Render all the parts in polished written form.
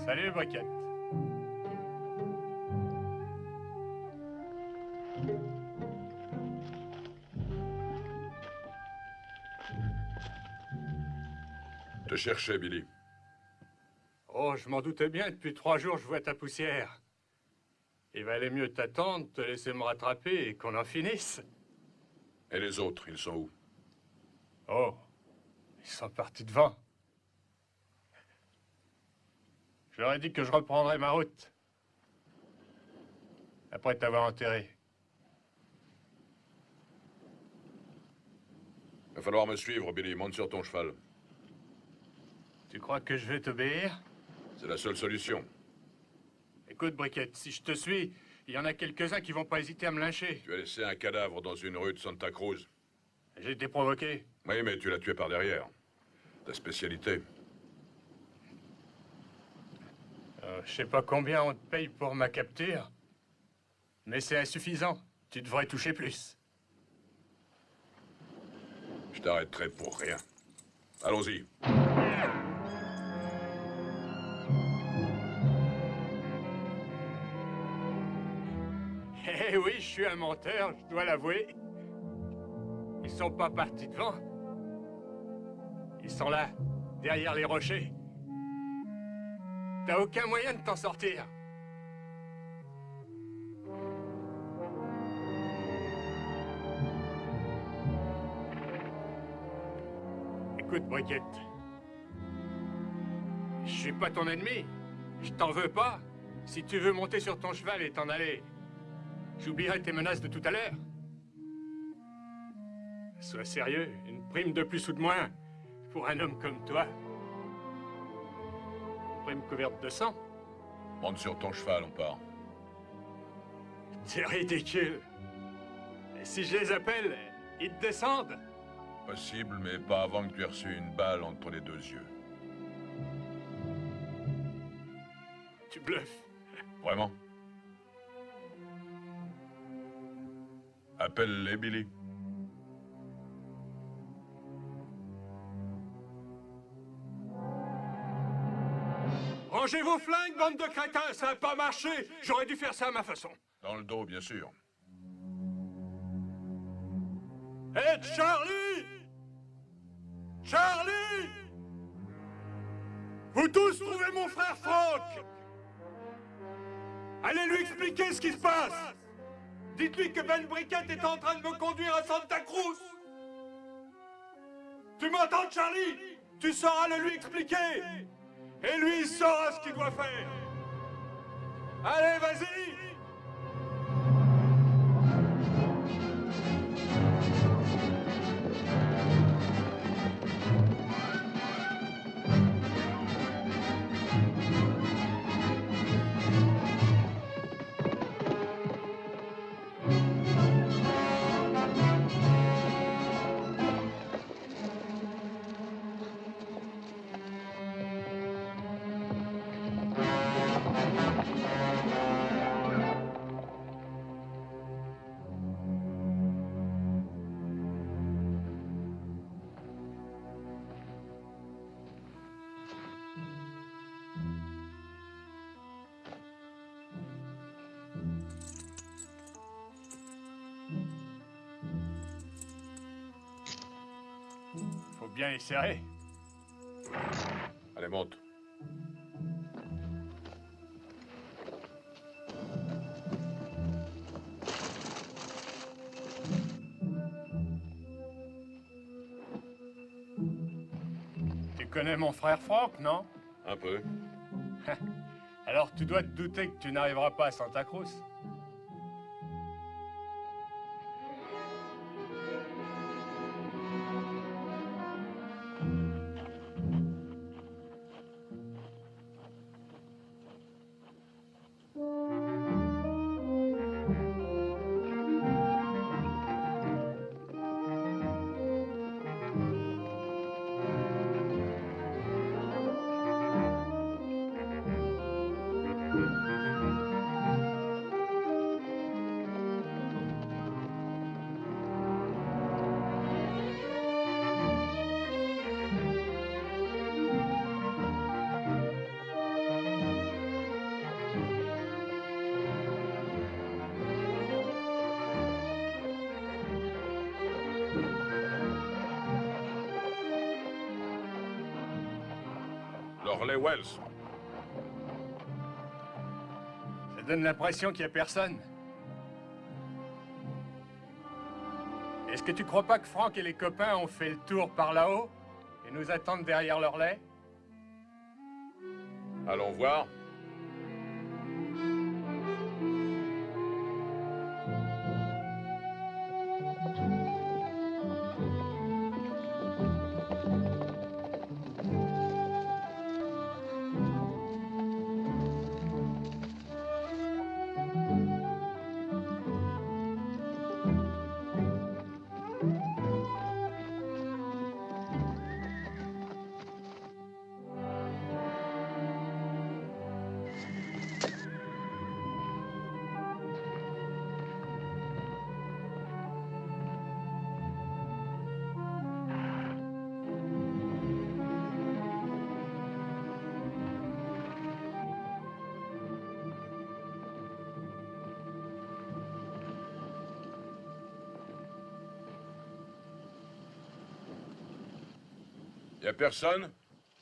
Salut, Briquette. Te cherchais, Billy. Oh, je m'en doutais bien, depuis 3 jours, je vois ta poussière. Il valait mieux t'attendre, te laisser me rattraper et qu'on en finisse. Et les autres, ils sont où? Oh, ils sont partis devant. Je leur ai dit que je reprendrais ma route. Après t'avoir enterré. Va falloir me suivre, Billy. Monte sur ton cheval. Tu crois que je vais t'obéir? C'est la seule solution. Écoute, Briquette, si je te suis, il y en a quelques-uns qui vont pas hésiter à me lyncher. Tu as laissé un cadavre dans une rue de Santa Cruz. J'ai été provoqué. Oui, mais tu l'as tué par derrière. Ta spécialité. Je sais pas combien on te paye pour ma capture, mais c'est insuffisant. Tu devrais toucher plus. Je t'arrêterai pour rien. Allons-y. Eh oui, je suis un menteur, je dois l'avouer. Ils sont pas partis devant. Ils sont là, derrière les rochers. T'as aucun moyen de t'en sortir. Écoute, Briquette. Je suis pas ton ennemi. Je t'en veux pas. Si tu veux monter sur ton cheval et t'en aller, j'oublierai tes menaces de tout à l'heure. Sois sérieux, une prime de plus ou de moins pour un homme comme toi. Prime couverte de sang. Monte sur ton cheval, on part. C'est ridicule. Et si je les appelle, ils te descendent. Possible, mais pas avant que tu aies reçu une balle entre les 2 yeux. Tu bluffes. Vraiment? Appelle-les, Billy. Rangez vos flingues, bande de crétins, ça n'a pas marché. J'aurais dû faire ça à ma façon. Dans le dos, bien sûr. Hé, Charlie! Charlie! Vous tous trouvez mon frère Franck! Allez lui expliquer ce qui se passe! Dites-lui que Ben Briquette est en train de me conduire à Santa Cruz! Tu m'entends, Charlie? Tu sauras le lui expliquer! Et lui, il saura ce qu'il doit faire! Allez, vas-y! Faut bien les serrer. Allez, monte. Tu connais mon frère Franck, non? Un peu. Alors tu dois te douter que tu n'arriveras pas à Santa Cruz. Orley-Wells. Ça donne l'impression qu'il n'y a personne. Est-ce que tu crois pas que Franck et les copains ont fait le tour par là-haut et nous attendent derrière leur lait? Allons voir. Y a personne?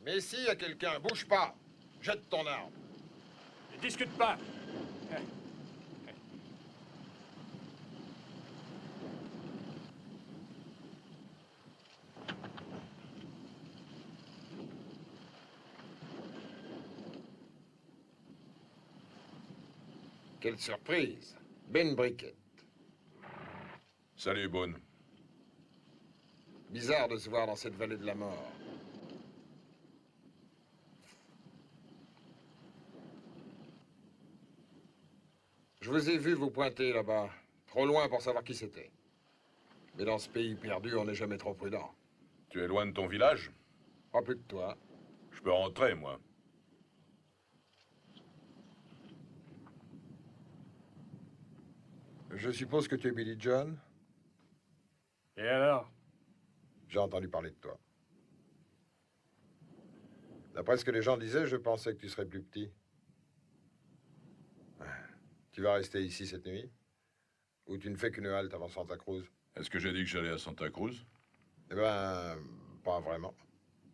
Mais si, y a quelqu'un, bouge pas. Jette ton arme. Ne discute pas. Quelle surprise. Ben Briquette. Salut, Boone. Bizarre de se voir dans cette vallée de la mort. Je vous ai vu vous pointer là-bas. Trop loin pour savoir qui c'était. Mais dans ce pays perdu, on n'est jamais trop prudent. Tu es loin de ton village? Pas plus que toi. Je peux rentrer, moi. Je suppose que tu es Billy John? Et alors? J'ai entendu parler de toi. D'après ce que les gens disaient, je pensais que tu serais plus petit. Tu vas rester ici cette nuit? Ou tu ne fais qu'une halte avant Santa Cruz? Est-ce que j'ai dit que j'allais à Santa Cruz? Eh ben, pas vraiment.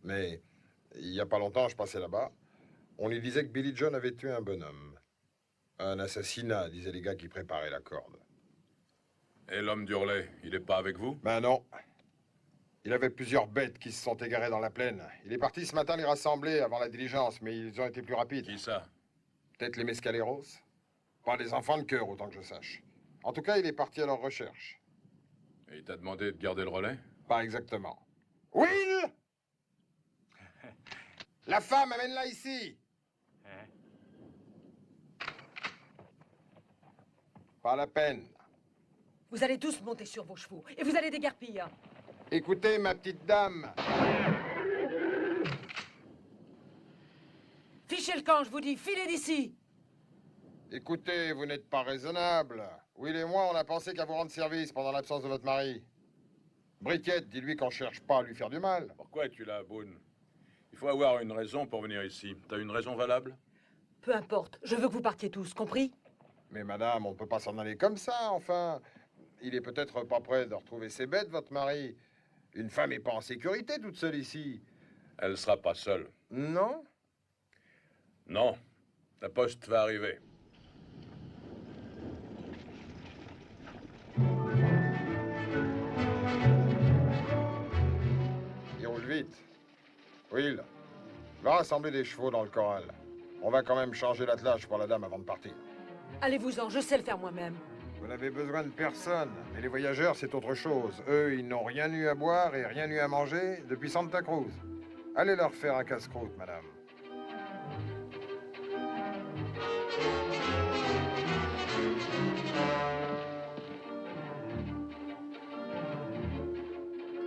Mais il y a pas longtemps, je passais là-bas. On lui disait que Billy John avait tué un bonhomme. Un assassinat, disaient les gars qui préparaient la corde. Et l'homme d'Hurley, il est pas avec vous? Ben non. Il avait plusieurs bêtes qui se sont égarées dans la plaine. Il est parti ce matin les rassembler avant la diligence, mais ils ont été plus rapides. Qui ça? Peut-être les Mescaleros? Pas des enfants de cœur, autant que je sache. En tout cas, il est parti à leur recherche. Et il t'a demandé de garder le relais? Pas exactement. Will! La femme, amène-la ici! Pas la peine. Vous allez tous monter sur vos chevaux et vous allez déguerpir. Écoutez, ma petite dame. Fichez le camp, je vous dis, filez d'ici. Écoutez, vous n'êtes pas raisonnable. Will et moi, on a pensé qu'à vous rendre service pendant l'absence de votre mari. Briquette, dis-lui qu'on cherche pas à lui faire du mal. Pourquoi es-tu là, Boone? Il faut avoir une raison pour venir ici. T'as une raison valable? Peu importe, je veux que vous partiez tous, compris? Mais madame, on ne peut pas s'en aller comme ça, enfin. Il est peut-être pas prêt de retrouver ses bêtes, votre mari. Une femme n'est pas en sécurité toute seule ici. Elle sera pas seule. Non? Non. La poste va arriver. Il roule vite. Will, va rassembler des chevaux dans le corral. On va quand même changer l'attelage pour la dame avant de partir. Allez-vous-en, je sais le faire moi-même. Vous n'avez besoin de personne. Mais les voyageurs, c'est autre chose. Eux, ils n'ont rien eu à boire et rien eu à manger depuis Santa Cruz. Allez leur faire un casse-croûte, madame.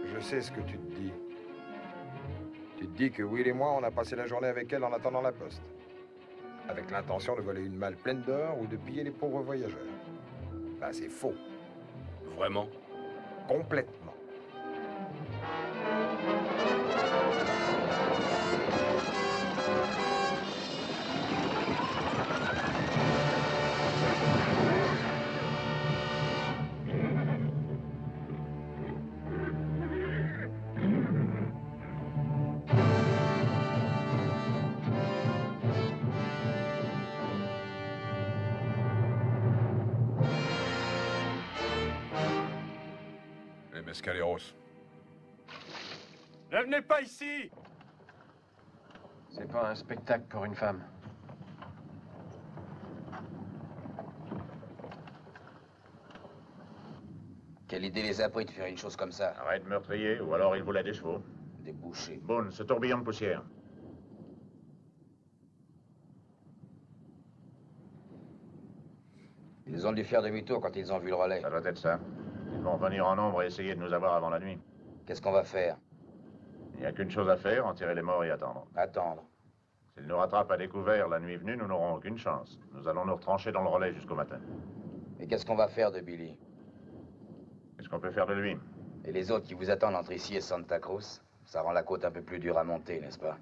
Je sais ce que tu te dis. Tu te dis que Will et moi, on a passé la journée avec elle en attendant la poste. Avec l'intention de voler une malle pleine d'or ou de piller les pauvres voyageurs. Ben, c'est faux. Vraiment? Complètement. Mescaleros. Ne venez pas ici! C'est pas un spectacle pour une femme. Quelle idée les a pris de faire une chose comme ça? Arrête meurtrier, ou alors il voulait des chevaux. Des bouchers. Boone, ce tourbillon de poussière. Ils ont dû faire demi-tour quand ils ont vu le relais. Ça doit être ça. Ils vont venir en nombre et essayer de nous avoir avant la nuit. Qu'est-ce qu'on va faire? Il n'y a qu'une chose à faire, en tirer les morts et attendre. Attendre. S'ils nous rattrapent à découvert la nuit venue, nous n'aurons aucune chance. Nous allons nous retrancher dans le relais jusqu'au matin. Et qu'est-ce qu'on va faire de Billy? Qu'est-ce qu'on peut faire de lui? Et les autres qui vous attendent entre ici et Santa Cruz? Ça rend la côte un peu plus dure à monter, n'est-ce pas?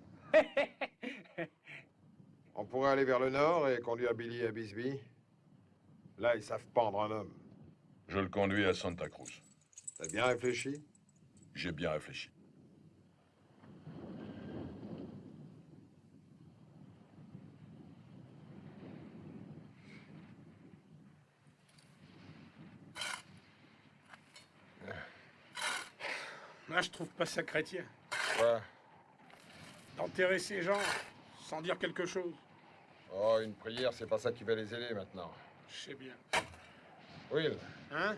On pourrait aller vers le nord et conduire Billy à Bisbee. Là, ils savent pendre un homme. Je le conduis à Santa Cruz. T'as bien réfléchi? J'ai bien réfléchi. Moi, je trouve pas ça chrétien. Quoi? D'enterrer ces gens sans dire quelque chose. Oh, une prière, c'est pas ça qui va les aider maintenant. Je sais bien. Will, Hein?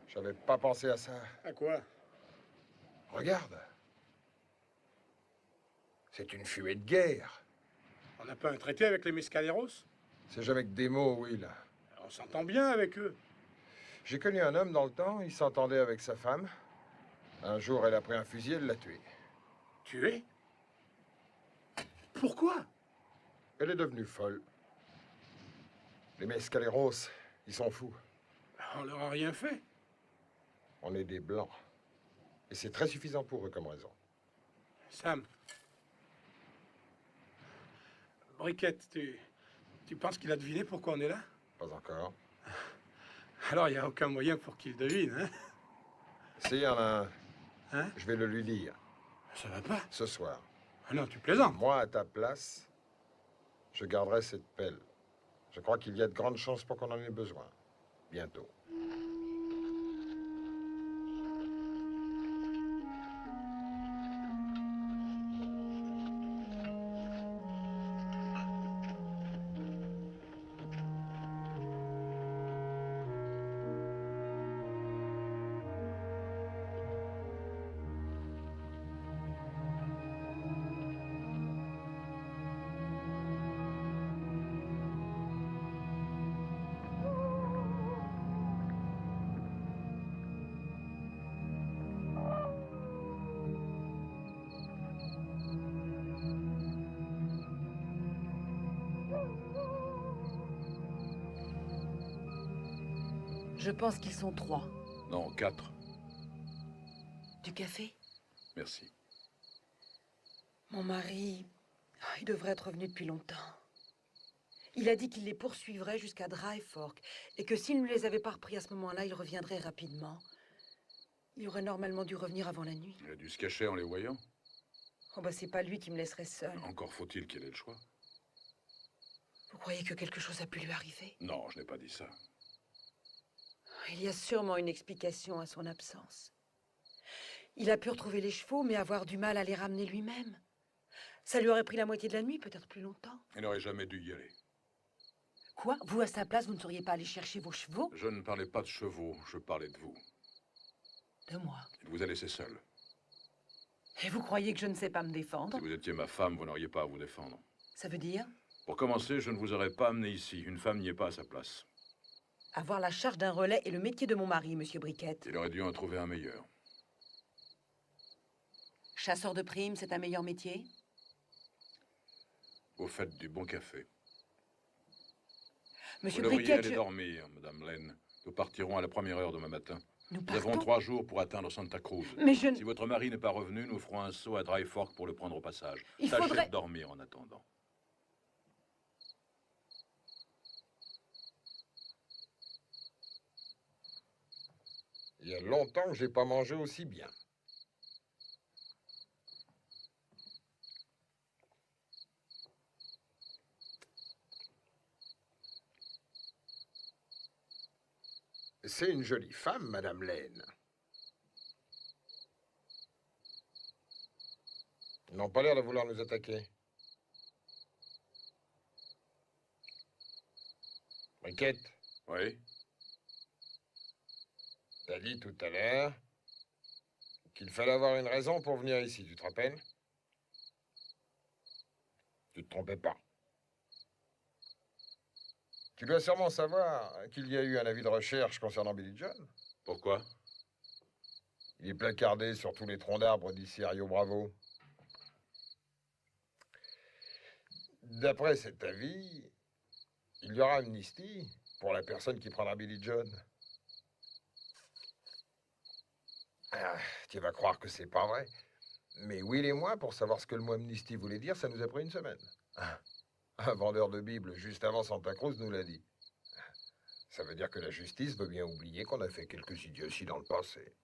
j'avais pas pensé à ça. À quoi? Regarde. C'est une fumée de guerre. On n'a pas un traité avec les Mescaleros? C'est jamais que des mots, Will. On s'entend bien avec eux. J'ai connu un homme dans le temps, il s'entendait avec sa femme. Un jour, elle a pris un fusil, elle l'a tué. Tué? Pourquoi? Elle est devenue folle. Les Mescaleros, ils sont fous. On leur a rien fait. On est des Blancs. Et c'est très suffisant pour eux comme raison. Sam. Briquette, tu penses qu'il a deviné pourquoi on est là? Pas encore. Alors, il n'y a aucun moyen pour qu'il devine, hein? S'il y en a un, Hein? je vais le lui dire. Ça va pas. Ce soir. Ah non, tu plaisantes. Moi, à ta place, je garderai cette pelle. Je crois qu'il y a de grandes chances pour qu'on en ait besoin. Bientôt. Je pense qu'ils sont 3. Non, 4. Du café? Merci. Mon mari, il devrait être revenu depuis longtemps. Il a dit qu'il les poursuivrait jusqu'à Dry Fork et que s'il ne les avait pas repris à ce moment-là, il reviendrait rapidement. Il aurait normalement dû revenir avant la nuit. Il a dû se cacher en les voyant. Oh bah c'est pas lui qui me laisserait seule. Encore faut-il qu'il ait le choix. Vous croyez que quelque chose a pu lui arriver? Non, je n'ai pas dit ça. Il y a sûrement une explication à son absence. Il a pu retrouver les chevaux, mais avoir du mal à les ramener lui-même. Ça lui aurait pris la moitié de la nuit, peut-être plus longtemps. Il n'aurait jamais dû y aller. Quoi? Vous, à sa place, vous ne seriez pas allé chercher vos chevaux? Je ne parlais pas de chevaux, je parlais de vous. De moi. Il vous a laissé seul. Et vous croyez que je ne sais pas me défendre? Si vous étiez ma femme, vous n'auriez pas à vous défendre. Ça veut dire? Pour commencer, je ne vous aurais pas amené ici. Une femme n'y est pas à sa place. Avoir la charge d'un relais est le métier de mon mari, monsieur Briquette. Il aurait dû en trouver un meilleur. Chasseur de primes, c'est un meilleur métier? Vous faites du bon café. Monsieur Vous devriez Briquette, aller dormir, Madame Lane. Nous partirons à la première heure demain matin. nous Nous avons partons? 3 jours pour atteindre Santa Cruz. Mais je ne... Si votre mari n'est pas revenu, nous ferons un saut à Dry Fork pour le prendre au passage. Il Tâchez faudrait- de dormir en attendant. Il y a longtemps que j'ai pas mangé aussi bien. C'est une jolie femme, Madame Lane. Ils n'ont pas l'air de vouloir nous attaquer. Briquette, Oui. t'as dit tout à l'heure qu'il fallait avoir une raison pour venir ici, tu te rappelles? Tu te trompais pas. Tu dois sûrement savoir qu'il y a eu un avis de recherche concernant Billy John. Pourquoi? Il est placardé sur tous les troncs d'arbres d'ici à Rio Bravo. D'après cet avis, il y aura amnistie pour la personne qui prendra Billy John. Ah, tu vas croire que c'est pas vrai. Mais Will et moi, pour savoir ce que le mot amnistie voulait dire, ça nous a pris une semaine. Un vendeur de Bible, juste avant Santa Cruz, nous l'a dit. Ça veut dire que la justice veut bien oublier qu'on a fait quelques idioties dans le passé.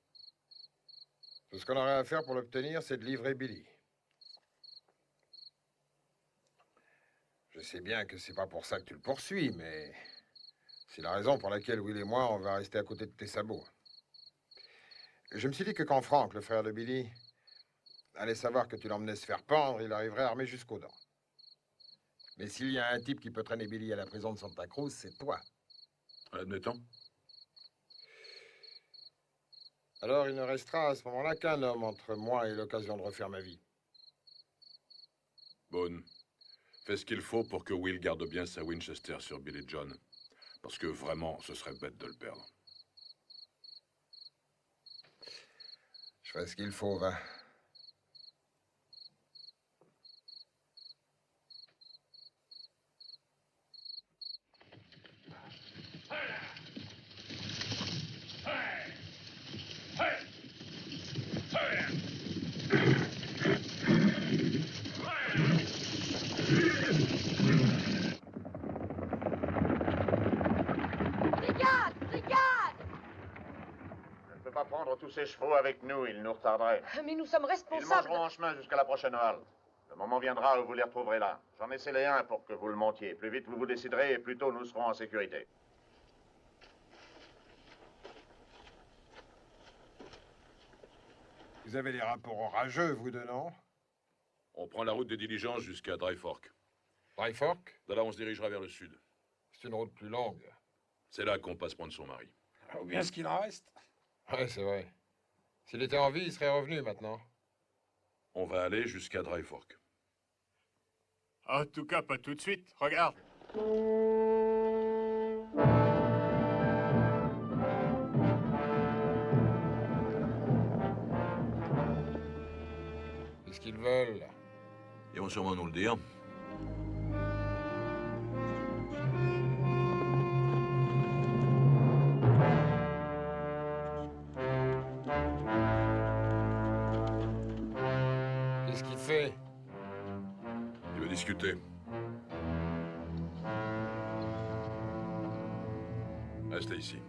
Tout ce qu'on aurait à faire pour l'obtenir, c'est de livrer Billy. Je sais bien que c'est pas pour ça que tu le poursuis, mais c'est la raison pour laquelle Will et moi, on va rester à côté de tes sabots. Je me suis dit que quand Frank, le frère de Billy, allait savoir que tu l'emmenais se faire pendre, il arriverait armé jusqu'aux dents. Mais s'il y a un type qui peut traîner Billy à la prison de Santa Cruz, c'est toi. Admettons. Alors il ne restera à ce moment-là qu'un homme entre moi et l'occasion de refaire ma vie. Boone, fais ce qu'il faut pour que Will garde bien sa Winchester sur Billy John. Parce que vraiment, ce serait bête de le perdre. Je fais ce qu'il faut, va. Prendre tous ces chevaux avec nous, ils nous retarderaient. Mais nous sommes Ils responsables. mangeront en chemin jusqu'à la prochaine halte. Le moment viendra où vous les retrouverez là. J'en ai scellé un pour que vous le montiez. Plus vite vous vous déciderez, et plus tôt nous serons en sécurité. Vous avez des rapports orageux, vous deux, non? On prend la route des diligences jusqu'à Dry Fork. Dry Fork? De là, on se dirigera vers le sud. C'est une route plus longue. C'est là qu'on passe prendre son mari. Ou bien ce qu'il en reste. Ouais, c'est vrai. S'il était en vie, il serait revenu maintenant. On va aller jusqu'à Dry Fork. En tout cas, pas tout de suite. Regarde. Qu'est-ce qu'ils veulent? Ils vont sûrement nous le dire. Qu'est-ce qu'il fait? Il veut discuter. Restez ici.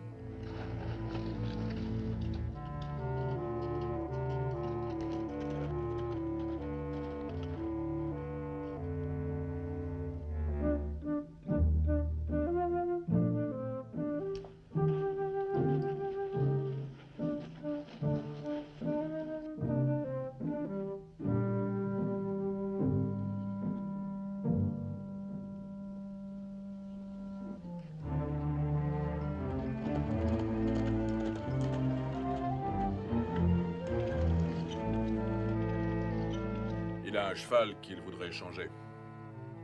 Il a un cheval qu'il voudrait échanger.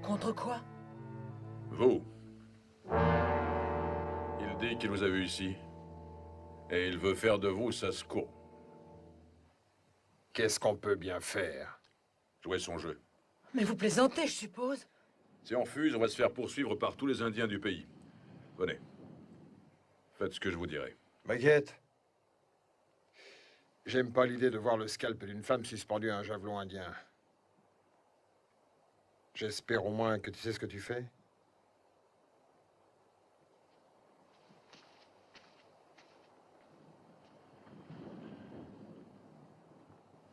Contre quoi? Vous. Il dit qu'il vous a vu ici. Et il veut faire de vous sa scout. Qu'est-ce qu'on peut bien faire? Jouer son jeu. Mais vous plaisantez, je suppose. Si on fuse, on va se faire poursuivre par tous les Indiens du pays. Venez. Faites ce que je vous dirai. Baguette. J'aime pas l'idée de voir le scalp d'une femme suspendue à un javelot indien. J'espère au moins que tu sais ce que tu fais.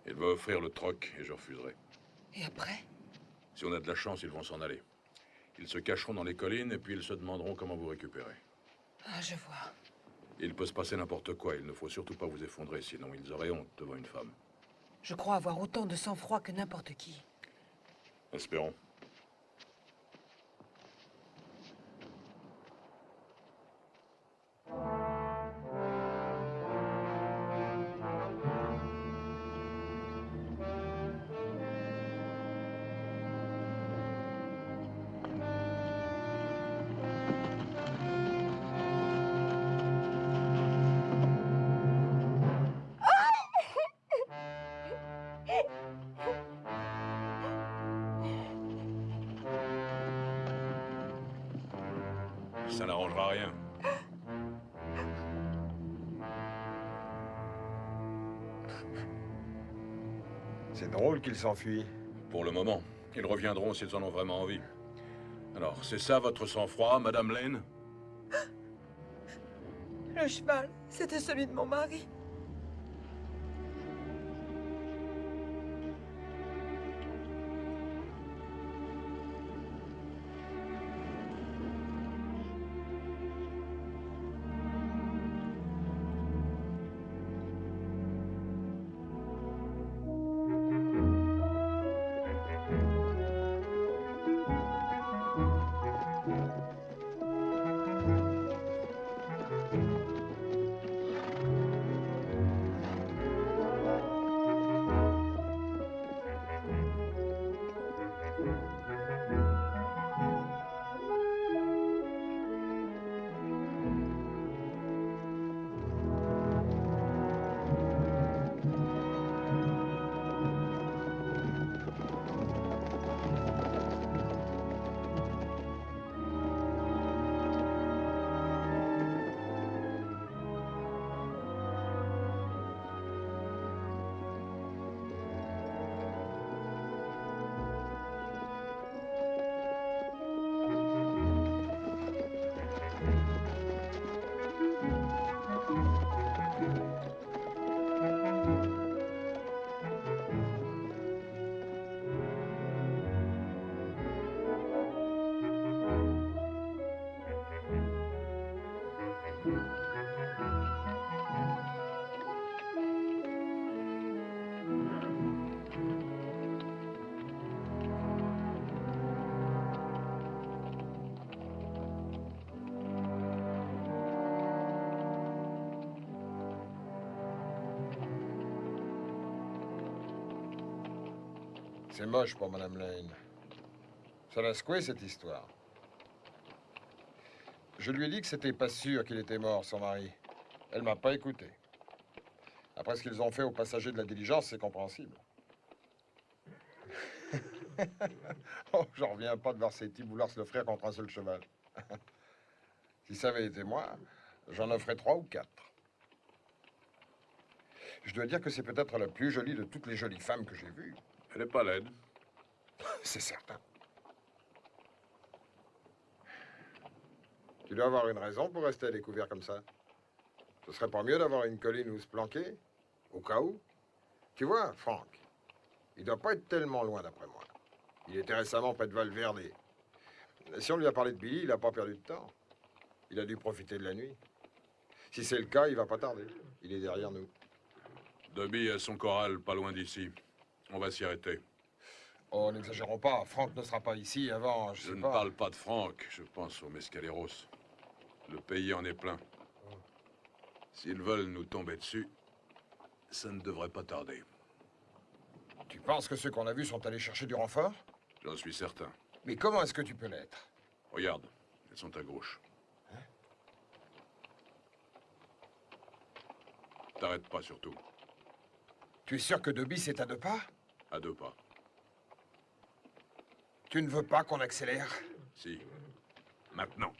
Il va offrir le troc et je refuserai. Et après? Si on a de la chance, ils vont s'en aller. Ils se cacheront dans les collines et puis ils se demanderont comment vous récupérer. Ah, je vois. Il peut se passer n'importe quoi. Il ne faut surtout pas vous effondrer, sinon ils auraient honte devant une femme. Je crois avoir autant de sang-froid que n'importe qui. Espérons. Ça n'arrangera rien. C'est drôle qu'ils s'enfuient. Pour le moment. Ils reviendront s'ils en ont vraiment envie. Alors, c'est ça votre sang-froid, Madame Lane? Le cheval, c'était celui de mon mari. C'est moche pour Madame Lane. Ça l'a secoué, cette histoire. Je lui ai dit que c'était pas sûr qu'il était mort, son mari. Elle m'a pas écouté. Après ce qu'ils ont fait aux passagers de la diligence, c'est compréhensible. Oh, j'en reviens pas de voir ces types vouloir se l'offrir contre un seul cheval. Si ça avait été moi, j'en offrais 3 ou 4. Je dois dire que c'est peut-être la plus jolie de toutes les jolies femmes que j'ai vues. Elle n'est pas laide. C'est certain. Tu dois avoir une raison pour rester à découvert comme ça. Ce serait pas mieux d'avoir une colline où se planquer, au cas où. Tu vois, Frank, il doit pas être tellement loin d'après moi. Il était récemment près de Valverde. Si on lui a parlé de Billy, il n'a pas perdu de temps. Il a dû profiter de la nuit. Si c'est le cas, il va pas tarder. Il est derrière nous. Dobby a son corral pas loin d'ici. On va s'y arrêter. Oh, n'exagérons pas. Frank ne sera pas ici avant, je Je sais ne pas. parle pas de Frank, je pense aux Mescaleros. Le pays en est plein. S'ils veulent nous tomber dessus, ça ne devrait pas tarder. Tu penses que ceux qu'on a vus sont allés chercher du renfort? J'en suis certain. Mais comment est-ce que tu peux l'être? Regarde, elles sont à gauche. T'arrêtes pas surtout. Tu es sûr que Dobby c'est à 2 pas? À 2 pas. Tu ne veux pas qu'on accélère? Si. Maintenant.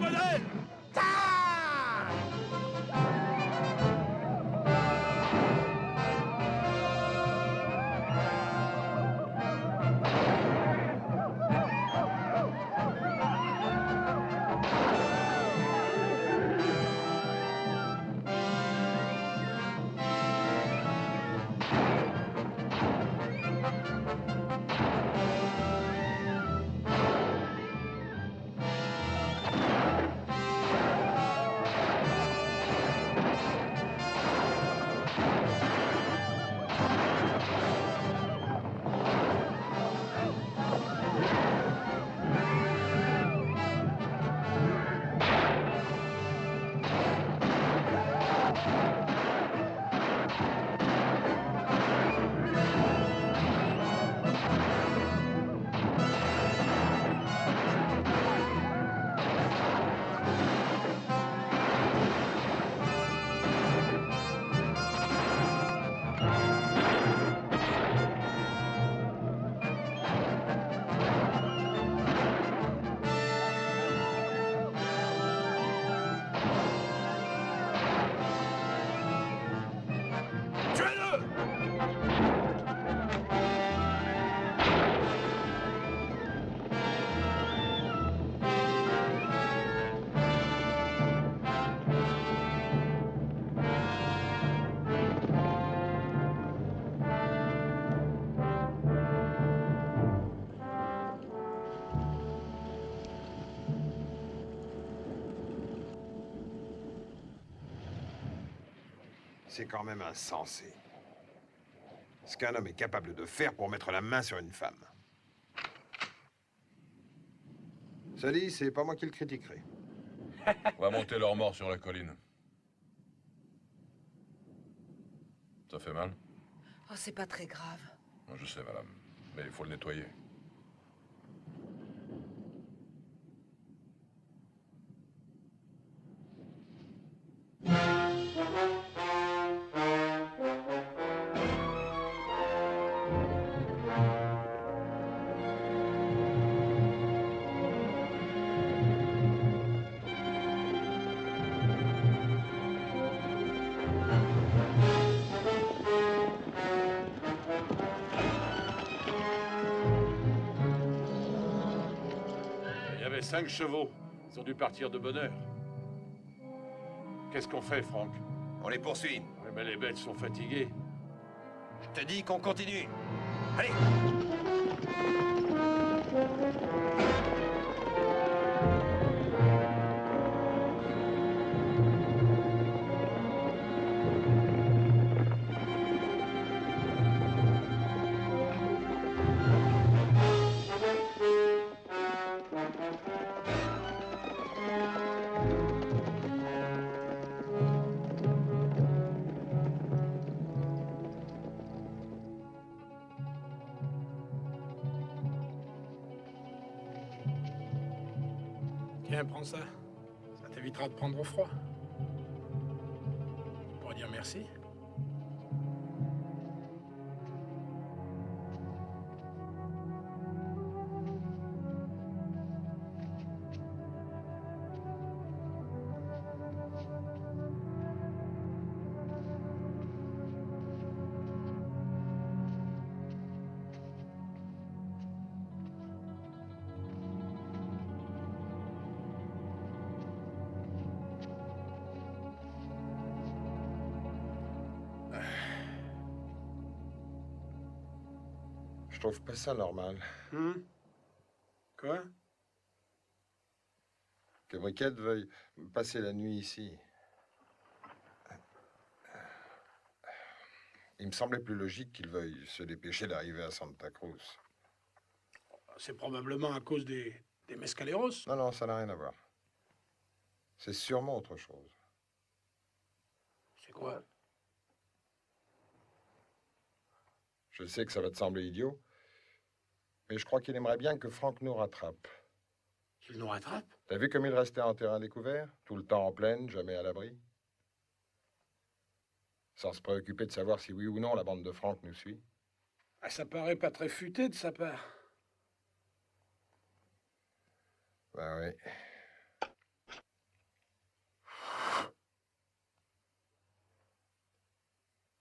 modèle! C'est quand même insensé. Ce qu'un homme est capable de faire pour mettre la main sur une femme. Ça dit, c'est pas moi qui le critiquerai. On va monter leur mort sur la colline. Ça fait mal? Oh, c'est pas très grave. Je sais, madame. Mais il faut le nettoyer. Il y avait 5 chevaux. Ils ont dû partir de bonne heure. Qu'est-ce qu'on fait, Franck? On les poursuit. Ouais, mais les bêtes sont fatiguées. Je te dis qu'on continue. Allez! Tiens, prends ça. Ça t'évitera de prendre froid. Tu pourras dire merci. Je trouve pas ça normal. Quoi? Que Briquette veuille passer la nuit ici. Il me semblait plus logique qu'il veuille se dépêcher d'arriver à Santa Cruz. C'est probablement à cause des mescaleros. Non, non, ça n'a rien à voir. C'est sûrement autre chose. C'est quoi? Je sais que ça va te sembler idiot, mais je crois qu'il aimerait bien que Franck nous rattrape. Qu'il nous rattrape? T'as vu comme il restait en terrain découvert? Tout le temps en plaine, jamais à l'abri? Sans se préoccuper de savoir si oui ou non la bande de Franck nous suit. Ah, ça paraît pas très futé de sa part. Ben oui.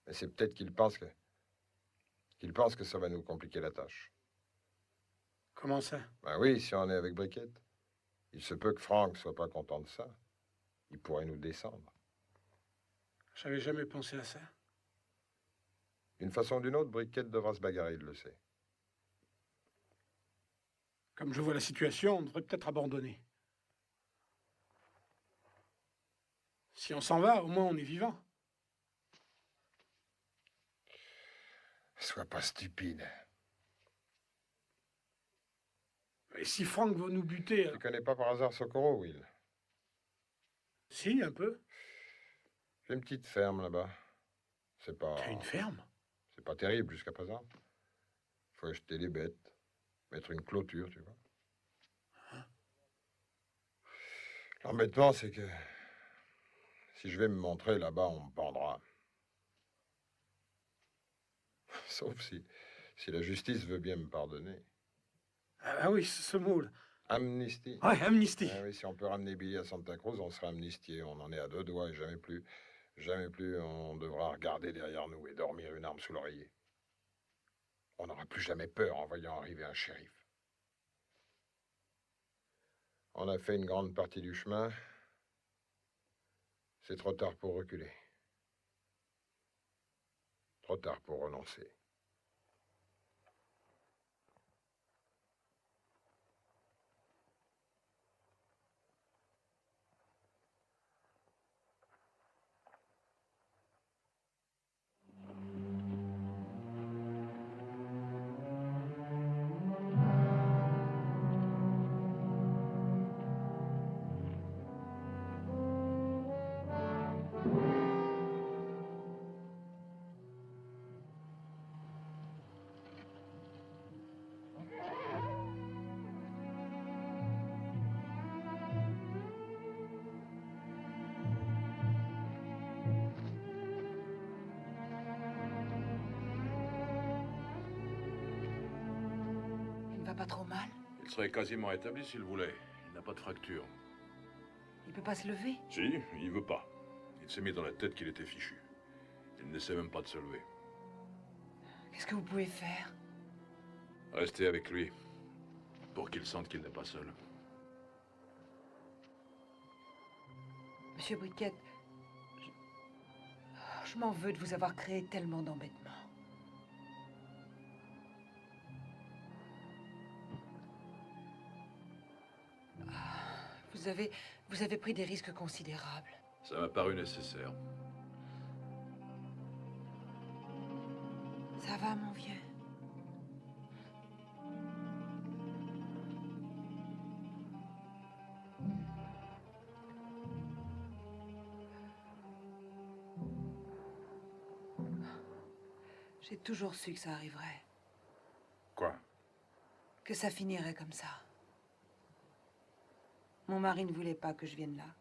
Mais c'est peut-être qu'il pense que ça va nous compliquer la tâche. Comment ça? Ben oui, si on est avec Briquette. Il se peut que Frank soit pas content de ça. Il pourrait nous descendre. J'avais jamais pensé à ça. D'une façon ou d'une autre, Briquette devra se bagarrer, il le sait. Comme je vois la situation, on devrait peut-être abandonner. Si on s'en va, au moins on est vivant. Sois pas stupide. Et si Frank veut nous buter... Tu connais pas par hasard Socorro, Will? Si, un peu. J'ai une petite ferme là-bas. C'est pas... T'as une ferme? C'est pas terrible jusqu'à présent. Faut acheter des bêtes, mettre une clôture, tu vois. L'embêtement, c'est que si je vais me montrer là-bas, on me pendra. Sauf si la justice veut bien me pardonner. Ah oui, ce mot-là. Amnistie. Ouais, amnistie. Ah oui, si on peut ramener Billy à Santa Cruz, on sera amnistié. On en est à 2 doigts et jamais plus on devra regarder derrière nous et dormir une arme sous l'oreiller. On n'aura plus jamais peur en voyant arriver un shérif. On a fait une grande partie du chemin. C'est trop tard pour reculer. Trop tard pour renoncer. Pas trop mal? Il serait quasiment établi s'il voulait. Il n'a pas de fracture. Il peut pas se lever? Si, il veut pas. Il s'est mis dans la tête qu'il était fichu. Il n'essaie même pas de se lever. Qu'est-ce que vous pouvez faire? Restez avec lui, pour qu'il sente qu'il n'est pas seul. Monsieur Briquette, je m'en veux de vous avoir créé tellement d'embêtements. Vous avez pris des risques considérables. Ça m'a paru nécessaire. Ça va, mon vieux? J'ai toujours su que ça arriverait. Quoi? Que ça finirait comme ça. Mon mari ne voulait pas que je vienne là.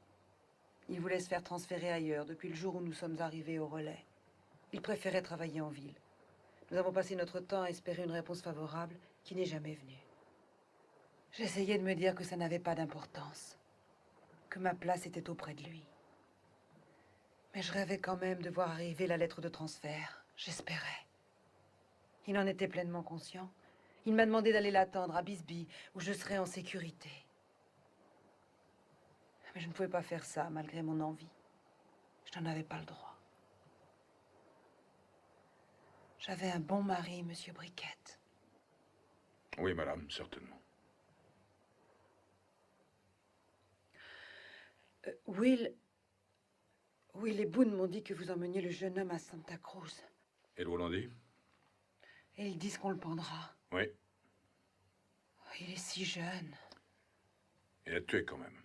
Il voulait se faire transférer ailleurs depuis le jour où nous sommes arrivés au relais. Il préférait travailler en ville. Nous avons passé notre temps à espérer une réponse favorable qui n'est jamais venue. J'essayais de me dire que ça n'avait pas d'importance, que ma place était auprès de lui. Mais je rêvais quand même de voir arriver la lettre de transfert. J'espérais. Il en était pleinement conscient. Il m'a demandé d'aller l'attendre à Bisbee, où je serais en sécurité. Mais je ne pouvais pas faire ça, malgré mon envie. Je n'en avais pas le droit. J'avais un bon mari, Monsieur Briquette. Oui, madame, certainement. Will et Boone m'ont dit que vous emmeniez le jeune homme à Santa Cruz. Et vous l'ont dit? Et ils disent qu'on le pendra. Oui. Il est si jeune. Il a tué quand même.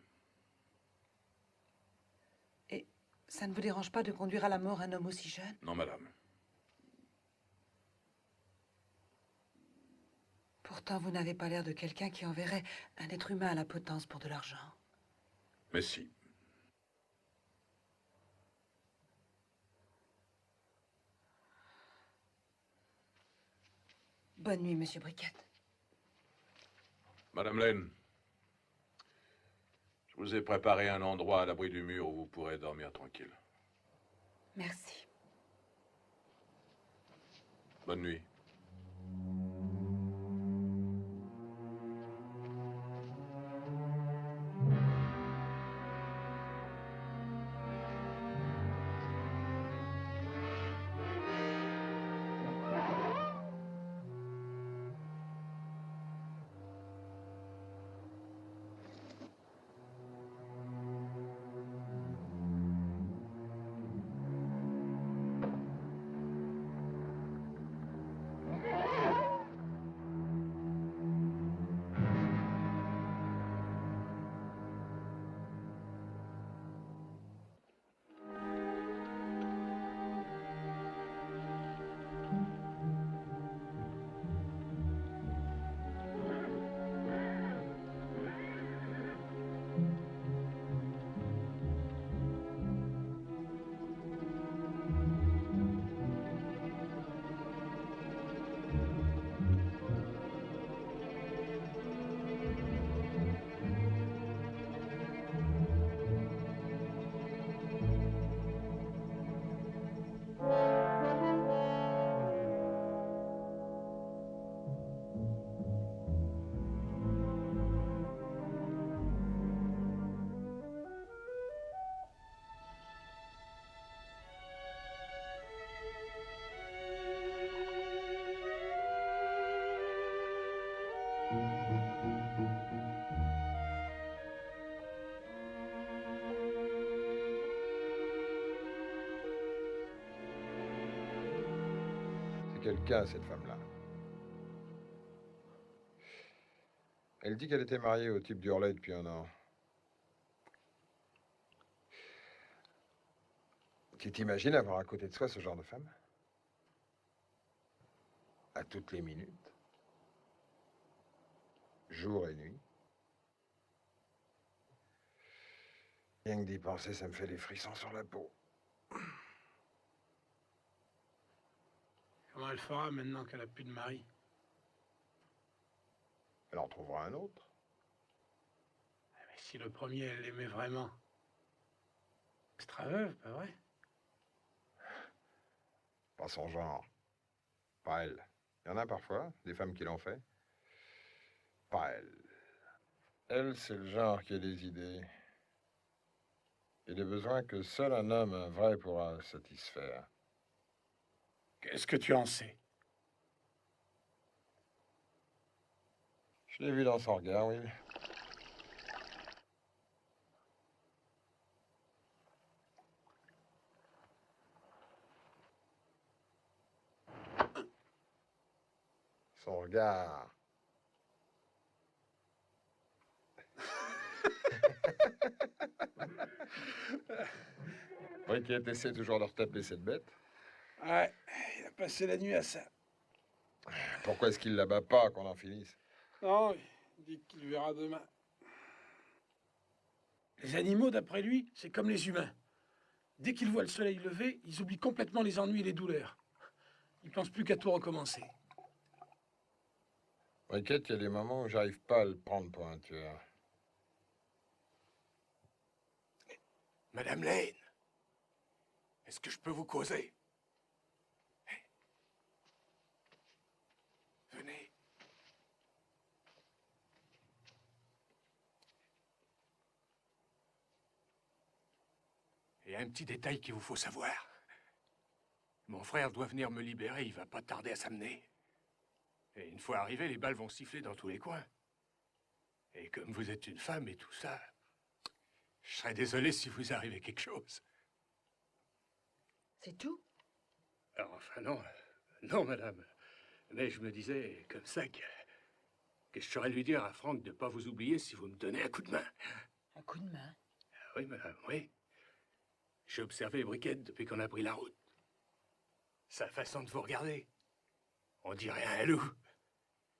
Et ça ne vous dérange pas de conduire à la mort un homme aussi jeune? Non, madame. Pourtant, vous n'avez pas l'air de quelqu'un qui enverrait un être humain à la potence pour de l'argent. Mais si. Bonne nuit, Monsieur Briquette. Madame Lane, je vous ai préparé un endroit à l'abri du mur où vous pourrez dormir tranquille. Merci. Bonne nuit. Quelqu'un, cette femme-là. Elle dit qu'elle était mariée au type d'Hurley depuis un an. Tu t'imagines avoir à côté de soi ce genre de femme? À toutes les minutes. Jour et nuit. Rien que d'y penser, ça me fait des frissons sur la peau. Comment elle fera maintenant qu'elle a plus de mari? Elle en trouvera un autre. Mais si le premier, elle l'aimait vraiment. Extra veuve, pas vrai? Pas son genre. Pas elle. Il y en a parfois, des femmes qui l'ont fait. Pas elle. Elle, c'est le genre qui a des idées. Et des besoins que seul un homme, un vrai, pourra satisfaire. Qu'est-ce que tu en sais? Je l'ai vu dans son regard, Will. Son regard. Briquet essaie toujours de retaper cette bête. Ouais, il a passé la nuit à ça. Pourquoi est-ce qu'il la bat pas, qu'on en finisse? Non, il dit qu'il verra demain. Les animaux, d'après lui, c'est comme les humains. Dès qu'ils voient le soleil lever, ils oublient complètement les ennuis et les douleurs. Ils pensent plus qu'à tout recommencer. Briquet, il y a des moments où j'arrive pas à le prendre pour un tueur. Madame Lane, est-ce que je peux vous causer? Venez. Il y a un petit détail qu'il vous faut savoir. Mon frère doit venir me libérer, il va pas tarder à s'amener. Et une fois arrivé, les balles vont siffler dans tous les coins. Et comme vous êtes une femme et tout ça, je serais désolé si vous arrivait quelque chose. C'est tout? Alors, enfin non, non madame. Mais je me disais comme ça que je saurais lui dire à Franck de ne pas vous oublier si vous me donnez un coup de main. Un coup de main? Ah oui, madame, oui. J'ai observé Briquette depuis qu'on a pris la route. Sa façon de vous regarder. On dirait un loup.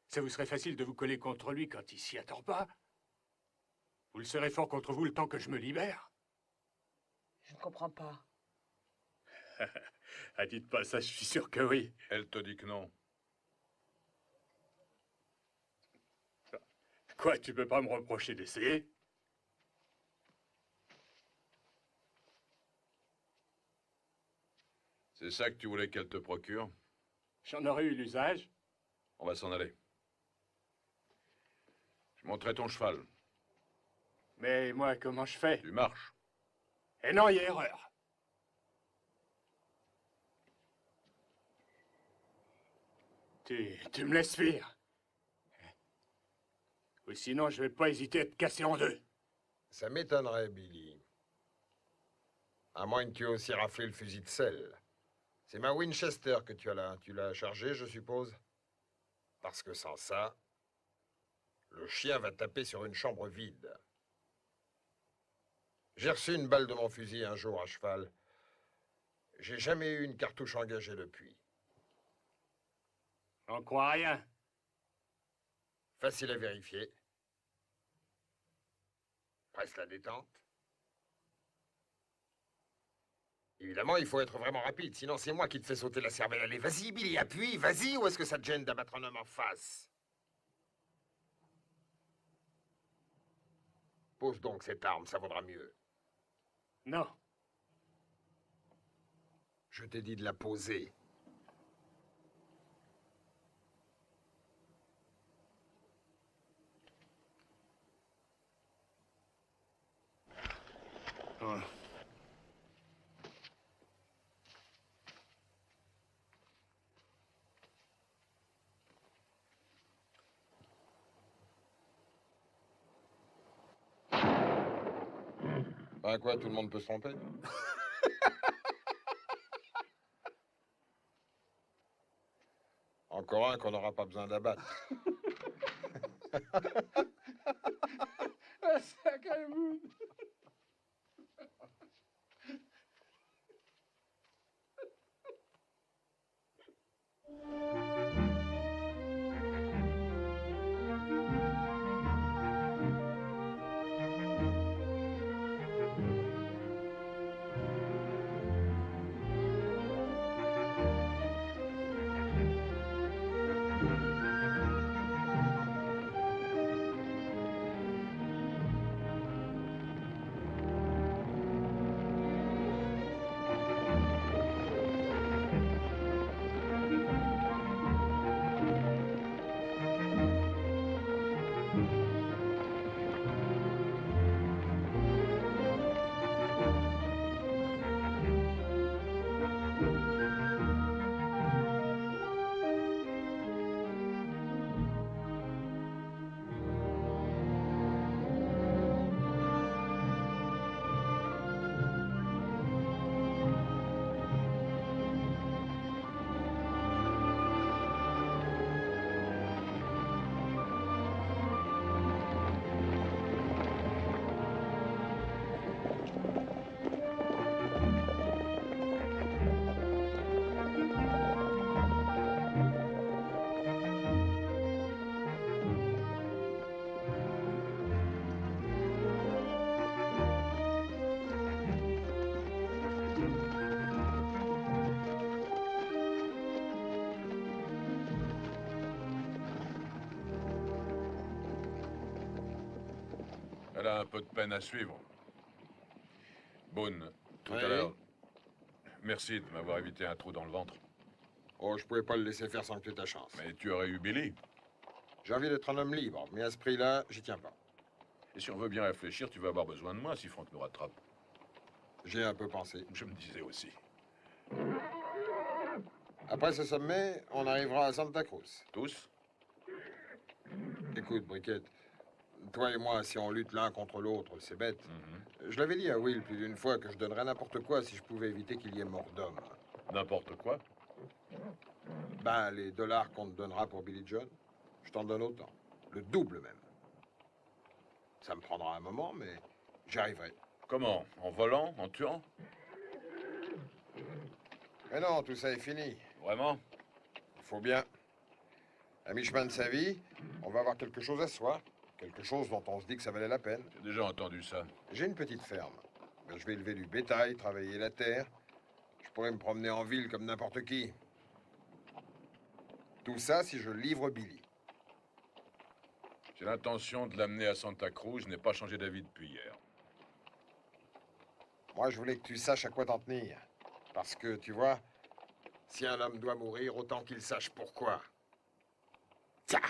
Ça vous serait facile de vous coller contre lui quand il s'y attend pas. Vous le serez fort contre vous le temps que je me libère. Je ne comprends pas. Ah, dites pas ça, je suis sûr que oui. Elle te dit que non. Quoi, tu peux pas me reprocher d'essayer? C'est ça que tu voulais qu'elle te procure? J'en aurais eu l'usage. On va s'en aller. Je monterai ton cheval. Mais moi, comment je fais? Tu marches. Et non, il y a erreur. Tu me laisses fuir. Ou sinon, je vais pas hésiter à te casser en deux. Ça m'étonnerait, Billy. À moins que tu aies aussi raflé le fusil de sel. C'est ma Winchester que tu as là. Tu l'as chargée, je suppose? Parce que sans ça, le chien va taper sur une chambre vide. J'ai reçu une balle de mon fusil un jour à cheval. J'ai jamais eu une cartouche engagée depuis. J'en crois rien. Facile à vérifier. Presse la détente. Évidemment, il faut être vraiment rapide, sinon c'est moi qui te fais sauter la cervelle. Allez, vas-y, Billy, appuie, vas-y, ou est-ce que ça te gêne d'abattre un homme en face? Pose donc cette arme, ça vaudra mieux. Non. Je t'ai dit de la poser. Oh. Ben quoi, tout le monde peut se tromper? Encore un qu'on n'aura pas besoin d'abattre. Sacré mood. Elle a un peu de peine à suivre. Boone, tout Oui. à l'heure, merci de m'avoir évité un trou dans le ventre. Oh, je pouvais pas le laisser faire sans que tu aies ta chance. Mais tu aurais eu Billy. J'ai envie d'être un homme libre, mais à ce prix-là, j'y tiens pas. Et si on veut bien réfléchir, tu vas avoir besoin de moi si Franck nous rattrape. J'ai un peu pensé. Je me disais aussi. Après ce sommet, on arrivera à Santa Cruz. Tous? Écoute, Briquette, toi et moi, si on lutte l'un contre l'autre, c'est bête. Je l'avais dit à Will plus d'une fois que je donnerais n'importe quoi si je pouvais éviter qu'il y ait mort d'homme. N'importe quoi? Ben, les dollars qu'on te donnera pour Billy John, je t'en donne autant. Le double même. Ça me prendra un moment, mais j'y arriverai. Comment? En volant? En tuant? Mais non, tout ça est fini. Vraiment? Il faut bien. À mi-chemin de sa vie, on va avoir quelque chose à soi. Quelque chose dont on se dit que ça valait la peine. J'ai déjà entendu ça. J'ai une petite ferme. Ben, je vais élever du bétail, travailler la terre. Je pourrais me promener en ville comme n'importe qui. Tout ça si je livre Billy. J'ai l'intention de l'amener à Santa Cruz. Je n'ai pas changé d'avis depuis hier. Moi, je voulais que tu saches à quoi t'en tenir. Parce que, tu vois, Si un homme doit mourir, autant qu'il sache pourquoi. Tiens!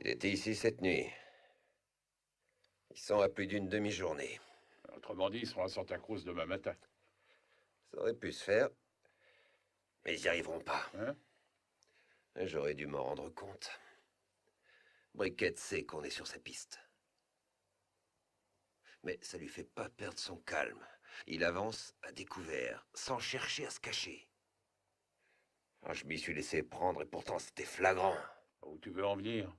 Il était ici cette nuit. Ils sont à plus d'une demi-journée. Autrement dit, ils seront à Santa Cruz demain matin. Ça aurait pu se faire, mais ils n'y arriveront pas. Hein? J'aurais dû m'en rendre compte. Briquette sait qu'on est sur sa piste. Mais ça lui fait pas perdre son calme. Il avance à découvert, sans chercher à se cacher. Ah, je m'y suis laissé prendre et pourtant c'était flagrant. Où tu veux en venir?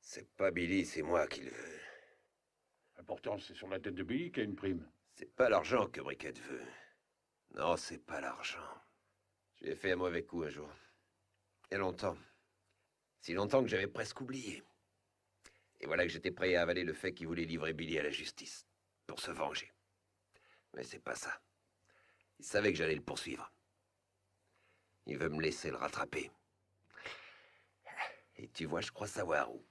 C'est pas Billy, c'est moi qui le veux. Pourtant, c'est sur la tête de Billy qu'il y a une prime. C'est pas l'argent que Briquette veut. Non, c'est pas l'argent. Je lui ai fait un mauvais coup un jour. Il y a longtemps. Si longtemps que j'avais presque oublié. Et voilà que j'étais prêt à avaler le fait qu'il voulait livrer Billy à la justice. Pour se venger. Mais c'est pas ça. Il savait que j'allais le poursuivre. Il veut me laisser le rattraper. Et tu vois, je crois savoir où.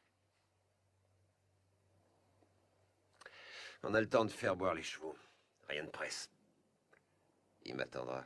On a le temps de faire boire les chevaux. Rien de presse. Il m'attendra.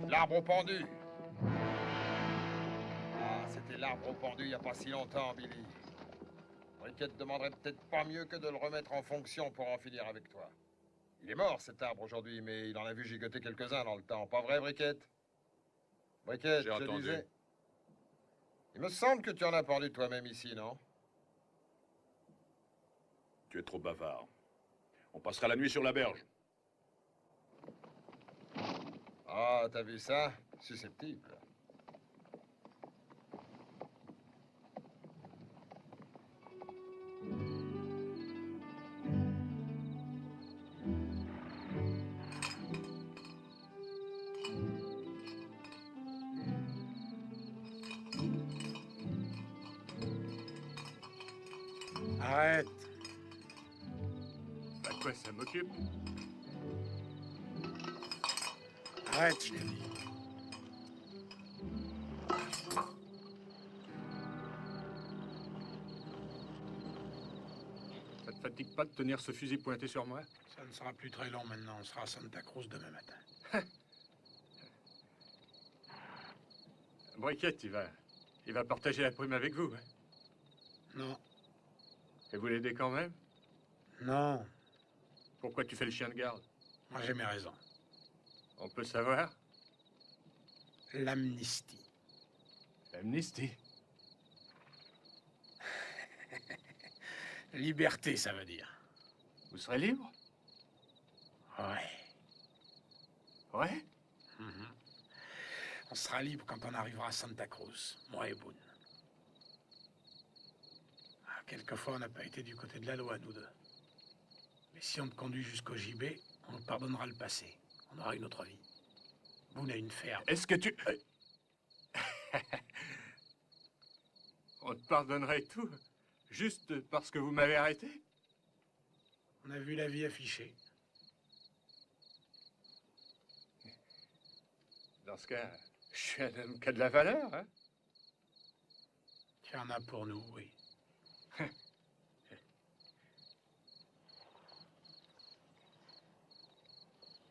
L'arbre pendu. Ah, c'était l'arbre pendu il n'y a pas si longtemps, Billy. Briquette demanderait peut-être pas mieux que de le remettre en fonction pour en finir avec toi. Il est mort, cet arbre, aujourd'hui, mais il en a vu gigoter quelques-uns dans le temps. Pas vrai, Briquette? Briquette, J'ai je entendu. disais... Il me semble que tu en as pendu toi-même ici, non? Tu es trop bavard. On passera la nuit sur la berge. Ah, t'as vu ça? Susceptible. Arrête. Bah quoi, ça m'occupe? Arrête, je t'ai dit. fatigue pas de tenir ce fusil pointé sur moi? Ça ne sera plus très long maintenant. On sera à Santa Cruz demain matin. Briquette, il va partager la prime avec vous, hein? Non. Et vous l'aidez quand même? Non. Pourquoi tu fais le chien de garde? Moi, j'ai mes raisons. On peut savoir? L'amnistie. L'amnistie? Liberté, ça veut dire. Vous serez libre? Ouais. Ouais? Mhm. On sera libre quand on arrivera à Santa Cruz, moi et Boone. Ah, quelquefois, on n'a pas été du côté de la loi, nous deux. Mais si on te conduit jusqu'au gibet, on te pardonnera le passé. On aura une autre vie. Boone a une ferme. Est-ce que tu... On te pardonnerait tout, juste parce que vous m'avez arrêté? On a vu la vie affichée. Dans ce cas, je suis un homme qui a de la valeur, hein? Tu en as pour nous, oui.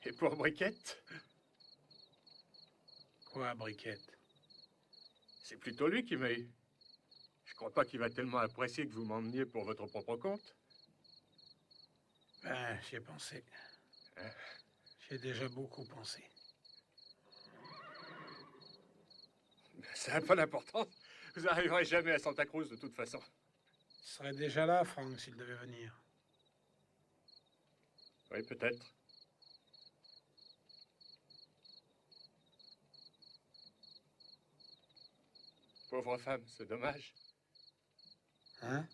Et pour Briquette? Quoi, Briquette? C'est plutôt lui qui m'a eu. Je crois pas qu'il va tellement apprécier que vous m'emmeniez pour votre propre compte. Ben, j'y ai pensé. Hein? J'y ai déjà beaucoup pensé. Ça n'a pas d'importance. Vous n'arriverez jamais à Santa Cruz de toute façon. Tu serais déjà là, Frank, s'il devait venir. Oui, peut-être. Pauvre femme, c'est dommage. Hein?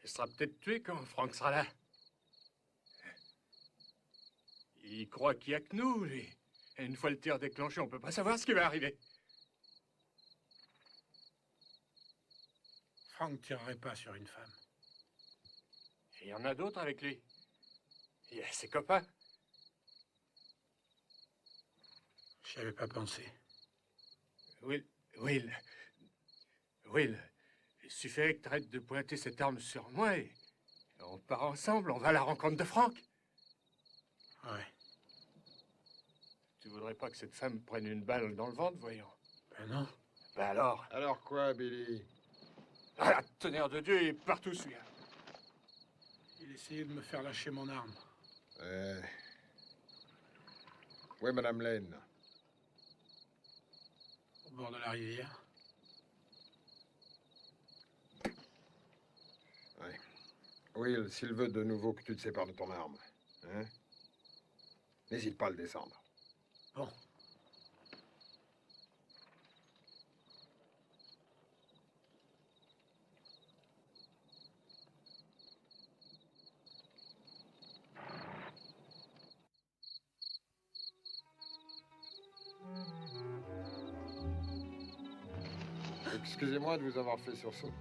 Elle sera peut-être tuée quand Frank sera là. Il croit qu'il n'y a que nous, lui. Et une fois le tir déclenché, on peut pas savoir ce qui va arriver. Frank ne tirerait pas sur une femme. Et il y en a d'autres avec lui. Il y a ses copains. J'y avais pas pensé. Will, il suffirait que tu arrêtes de pointer cette arme sur moi et on part ensemble, on va à la rencontre de Frank. Ouais. Tu voudrais pas que cette femme prenne une balle dans le ventre, voyons? Ben non. Ben alors? Alors quoi, Billy? Ah, la tonnerre de Dieu, il est partout, celui-là. Il essayait de me faire lâcher mon arme. Oui, Madame Lane. Au bord de la rivière. Oui. Will, s'il veut de nouveau que tu te sépares de ton arme, hein? N'hésite pas à le descendre. Bon. Excusez-moi de vous avoir fait sursauter.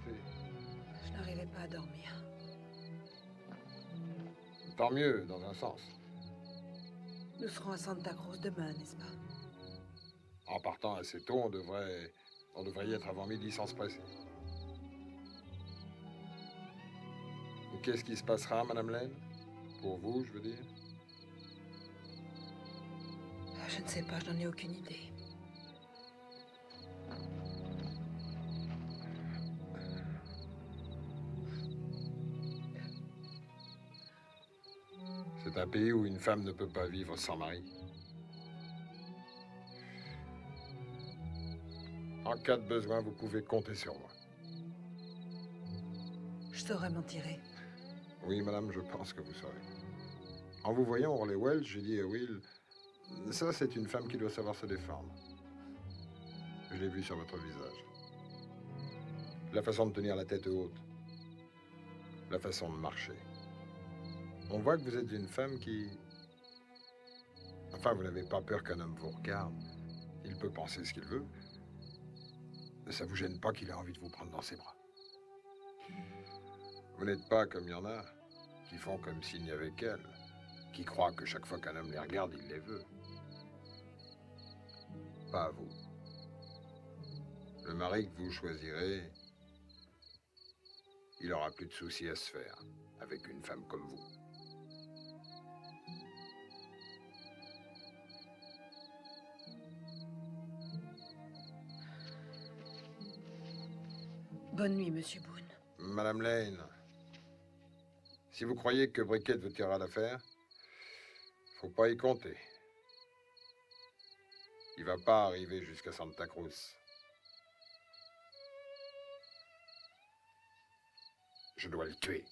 Je n'arrivais pas à dormir. Tant mieux, dans un sens. Nous serons à Santa Cruz demain, n'est-ce pas? En partant assez tôt, on devrait y être avant midi sans se presser. Et qu'est-ce qui se passera, Madame Lane? Pour vous, je veux dire. Je ne sais pas, je n'en ai aucune idée. C'est un pays où une femme ne peut pas vivre sans mari. En cas de besoin, vous pouvez compter sur moi. Je saurais m'en tirer. Oui, madame, je pense que vous saurez. En vous voyant hurler Wells, j'ai dit à Will, ça, c'est une femme qui doit savoir se défendre. Je l'ai vu sur votre visage. La façon de tenir la tête haute. La façon de marcher. On voit que vous êtes une femme qui... Enfin, vous n'avez pas peur qu'un homme vous regarde. Il peut penser ce qu'il veut. Mais ça vous gêne pas qu'il ait envie de vous prendre dans ses bras. Vous n'êtes pas comme il y en a, qui font comme s'il n'y avait qu'elle, qui croient que chaque fois qu'un homme les regarde, il les veut. Pas vous. Le mari que vous choisirez il aura plus de soucis à se faire avec une femme comme vous. Bonne nuit, Monsieur Boone. Madame Lane, si vous croyez que Briquette vous tirera l'affaire, faut pas y compter. Il va pas arriver jusqu'à Santa Cruz. Je dois le tuer.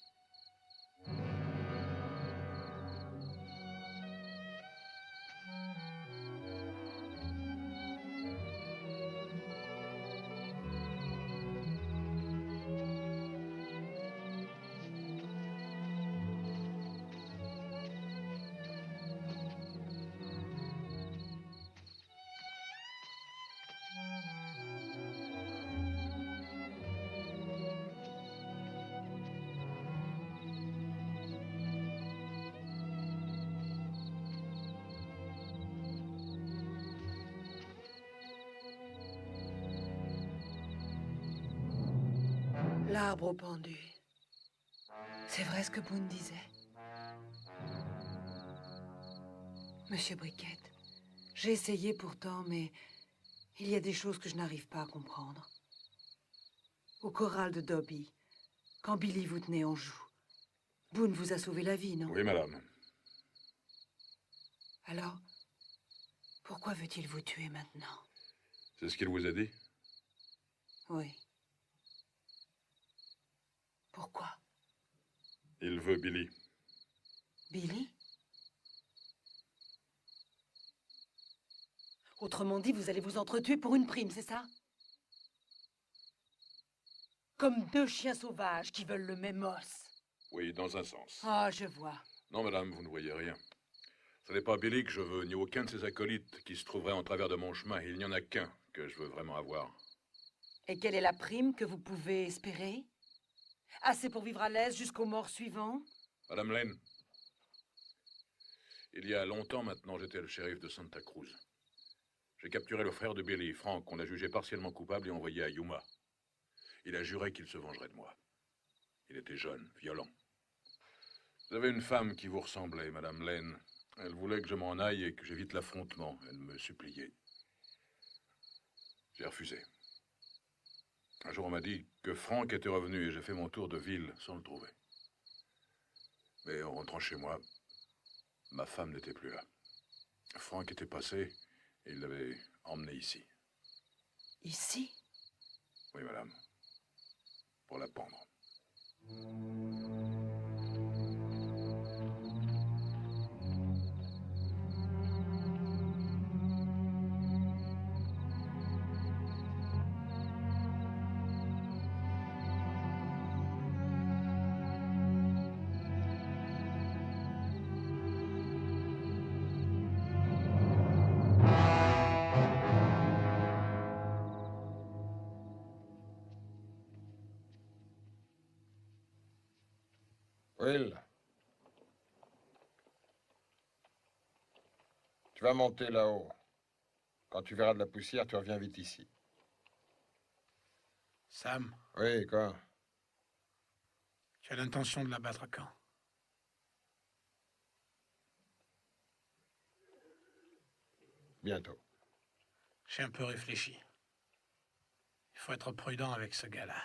L'arbre pendu. C'est vrai ce que Boone disait. Monsieur Briquette, j'ai essayé pourtant, mais il y a des choses que je n'arrive pas à comprendre. Au choral de Dobby, quand Billy vous tenait en joue, Boone vous a sauvé la vie, non? Oui, madame. Alors, pourquoi veut-il vous tuer maintenant? C'est ce qu'il vous a dit? Oui. Pourquoi? Il veut Billy. Billy? Autrement dit, vous allez vous entretuer pour une prime, c'est ça? Comme deux chiens sauvages qui veulent le même os. Oui, dans un sens. Ah, je vois. Non, madame, vous ne voyez rien. Ce n'est pas Billy que je veux, ni aucun de ses acolytes qui se trouverait en travers de mon chemin. Il n'y en a qu'un que je veux vraiment avoir. Et quelle est la prime que vous pouvez espérer? Assez pour vivre à l'aise jusqu'au mort suivant? Madame Lane, il y a longtemps maintenant, j'étais le shérif de Santa Cruz. J'ai capturé le frère de Billy, Frank, qu'on a jugé partiellement coupable et envoyé à Yuma. Il a juré qu'il se vengerait de moi. Il était jeune, violent. Vous avez une femme qui vous ressemblait, Madame Lane. Elle voulait que je m'en aille et que j'évite l'affrontement. Elle me suppliait. J'ai refusé. Un jour, on m'a dit que Frank était revenu et j'ai fait mon tour de ville sans le trouver. Mais en rentrant chez moi, ma femme n'était plus là. Frank était passé et il l'avait emmenée ici. Ici? Oui, madame. Pour la pendre. Will, tu vas monter là-haut. Quand tu verras de la poussière, tu reviens vite ici. Sam, Oui, quoi? tu as l'intention de la battre à quand? Bientôt. J'ai un peu réfléchi. Il faut être prudent avec ce gars-là.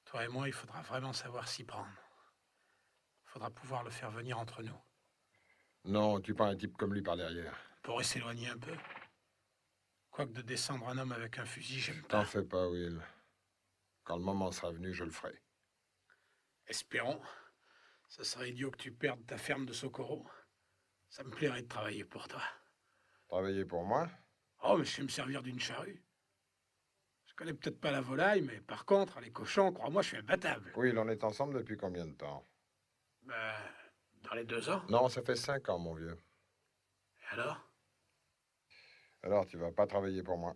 Toi et moi, il faudra vraiment savoir s'y prendre. Il faudra pouvoir le faire venir entre nous. Non, tu prends un type comme lui par derrière. Pourrait s'éloigner un peu. Quoique de descendre un homme avec un fusil, j'aime T'en pas. fais pas, Will. Quand le moment sera venu, je le ferai. Espérons. Ça serait idiot que tu perdes ta ferme de Socorro. Ça me plairait de travailler pour toi. Travailler pour moi? Oh, mais je sais me servir d'une charrue. Je connais peut-être pas la volaille, mais par contre, les cochons, crois-moi, je suis imbattable. Will, on est ensemble depuis combien de temps? Ben, dans les 2 ans. Non, ça fait 5 ans, mon vieux. Et alors? Alors, tu vas pas travailler pour moi.